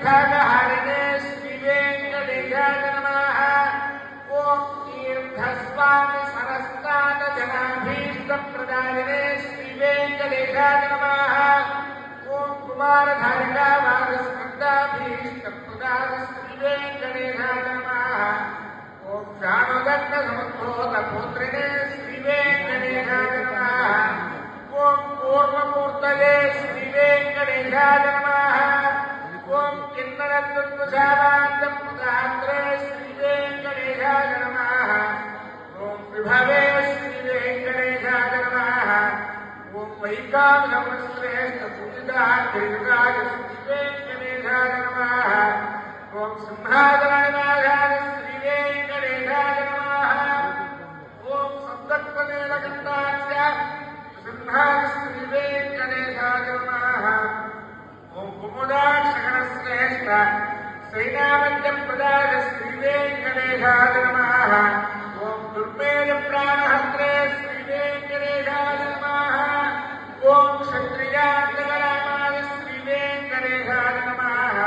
तीर्थागहारिणे श्रीवेङ्कटेशाय नमः। ॐ तीर्थस्वामि सरस्तातजनाभीष्टप्रदायिने श्रीवेङ्कटेशाय नमः। ॐ कुमारधारिका वागस्कन्दाभीष्टप्रदाय श्रीवेङ्कटेशाय नमः। ॐ शाणुदत्तसमुद्भूतपुत्रिणे श्रीवेङ्कटेशाय नमः। ॐ पूर्वमूर्तये श्रीवेङ्कटेशाय नमः। ॐ किन्नरत्वशावान्तप्रदात्रे श्रीवेङ्कटेशाय नमः। ॐ विभवे श्रीवेङ्कटेशाय नमः। ॐ वैकामश्रेष्ठपूजिताय श्रीवेङ्कटेशाय नमः। ॐ सिंहासननाथाय श्रीवेङ्कटेशाय नमः। ॐ सप्तत्वनीलकण्ठाय सिंहाय श्रीवेङ्कटेशाय नमः। ॐ कुमुदाक्षगणश्रेष्ठ सैनावद्यप्रदाय श्रीवेङ्कटेशाय नमः। ॐ दुर्मेधप्राणहस्त्रे श्रीवेङ्कटेशाय नमः। ॐ क्षत्रियान्तकरामाय श्रीवेङ्कटेशाय नमः।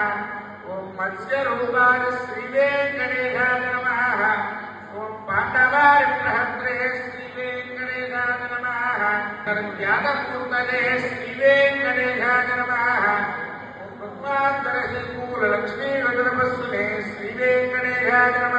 ॐ मत्स्यरूपाय श्रीवेङ्कटेशाय नमः। ॐ पाण्डवाय प्रहस्त्रे श्रीवेङ्कटेशाय नमः। ज्ञातपूर्तये श्रीवेङ्कटेशाय नमः। ॐ पद्मान्तरहिमूललक्ष्मीगजनपस्मे श्रीवेङ्कटेशाय नमः।